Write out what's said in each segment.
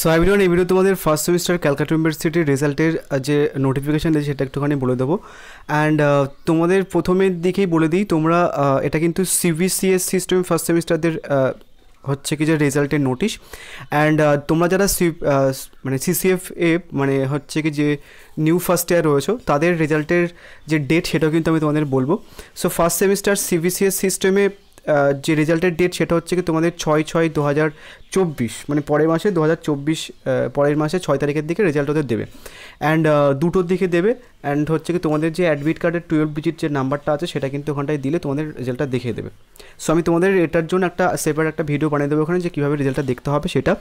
So everyone, এই video তোমাদের first semester Calcutta ইউনিভার্সিটির রেজাল্টের যে নোটিফিকেশান দিয়েছে সেটা একটুখানি বলে দেবো। অ্যান্ড তোমাদের প্রথমের দিকেই বলে দিই, তোমরা এটা কিন্তু সিবিসিএস সিস্টেম ফার্স্ট সেমিস্টারদের হচ্ছে কি যে রেজাল্টের নোটিশ। অ্যান্ড তোমরা যারা মানে সিসিএফ এ মানে হচ্ছে কি যে নিউ ফার্স্ট ইয়ার রয়েছে তাদের রেজাল্টের যে ডেট সেটাও কিন্তু আমি তোমাদের বলবো। সো ফার্স্ট সেমিস্টার সিবিসিএস সিস্টেমে যে রেজাল্টের ডেট সেটা হচ্ছে কি তোমাদের 6/6/2024, মানে পরের মাসে 2024 পরের মাসে 6 তারিখের দিকে রেজাল্ট ওদের দেবে। অ্যান্ড 2টোর দিকে দেবে। অ্যান্ড হচ্ছে কি তোমাদের যে অ্যাডমিট কার্ডের 12 ডিজিট যে নাম্বারটা আছে সেটা কিন্তু ওখানটায় দিলে তোমাদের রেজাল্টটা দেখিয়ে দেবে। সো আমি তোমাদের এটার জন্য একটা সেপারেট একটা ভিডিও বানিয়ে দেবো ওখানে, যে কীভাবে রেজাল্টটা দেখতে হবে সেটা।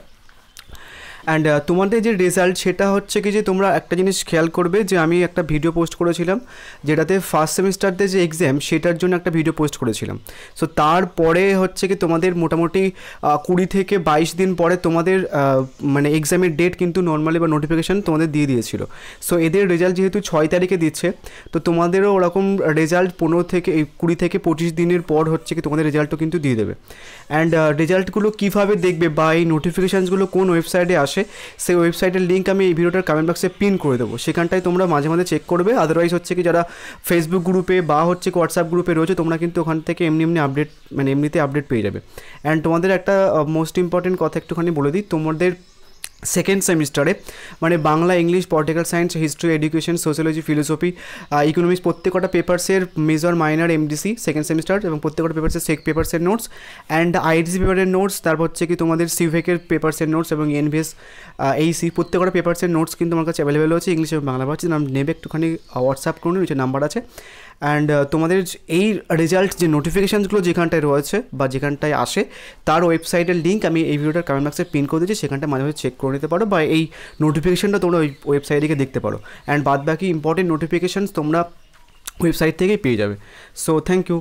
অ্যান্ড তোমাদের যে রেজাল্ট সেটা হচ্ছে কি যে তোমরা একটা জিনিস খেয়াল করবে, যে আমি একটা ভিডিও পোস্ট করেছিলাম যেটাতে ফার্স্ট সেমিস্টারতে যে এক্সাম সেটার জন্য একটা ভিডিও পোস্ট করেছিলাম। সো তারপরে হচ্ছে কি তোমাদের মোটামুটি 20 থেকে 22 দিন পরে তোমাদের মানে এক্সামের ডেট কিন্তু নর্মালি বা নোটিফিকেশান তোমাদের দিয়ে দিয়েছিল। সো এদের রেজাল্ট যেহেতু 6 তারিখে দিচ্ছে, তো তোমাদেরও ওরকম রেজাল্ট 15 থেকে 20 থেকে 25 দিনের পর হচ্ছে কি তোমাদের রেজাল্টও কিন্তু দিয়ে দেবে। অ্যান্ড রেজাল্টগুলো কীভাবে দেখবে বা এই নোটিফিকেশানসগুলো কোন ওয়েবসাইটে আসে সেই ওয়েবসাইটের লিঙ্ক আমি এই ভিডিওটার কমেন্ট বক্সে পিন করে দেবো, সেখানটায় তোমরা মাঝে মাঝে চেক করবে। আদারওয়াইজ হচ্ছে কি যারা ফেসবুক গ্রুপে বা হচ্ছে কি হোয়াটসঅ্যাপ গ্রুপে রয়েছে তোমরা কিন্তু ওখান থেকে এমনি আপডেট মানে এমনিতে আপডেট পেয়ে যাবে। অ্যান্ড তোমাদের একটা মোস্ট ইম্পর্টেন্ট কথা একটুখানি বলে দিই, তোমাদের সেকেন্ড সেমিস্টারে মানে Bangla, English, political science, history, education, sociology, philosophy, economics প্রত্যেকটা পেপার্সের major, minor, MDC second semester এবং প্রত্যেকটা পেপার্সের সেক পেপার্সের নোটস অ্যান্ড আইডিসি পেপারের নোটস, তারপর হচ্ছে কি তোমাদের সিভেকের পেপার্সের নোটস এবং এনভিএস এইসি প্রত্যেকটা পেপার্সের নোটস কিন্তু আমার কাছে অ্যাভেলেবেল হচ্ছে ইংলিশ এবং বাংলা ভাষা। নাম নেবে একটুখানি হোয়াটসঅ্যাপ করুন, নিচে নাম্বার আছে। অ্যান্ড তোমাদের এই রেজাল্ট যে নোটিফিকেশানসগুলো যেখানটায় রয়েছে বা যেখানটায় আসে তার ওয়েবসাইটের লিঙ্ক আমি এই ভিডিওটার কমেন্ট বক্সে পিন করে দিচ্ছি, সেখানটায় মাঝে মাঝে চেক করে নিতে পারো বা এই নোটিফিকেশানটা তোমরা ওই ওয়েবসাইটে গিয়ে দেখতে পারো। অ্যান্ড বাদ বাকি ইম্পর্টেন্ট নোটিফিকেশানস তোমরা ওয়েবসাইট থেকেই পেয়ে যাবে। So thank you.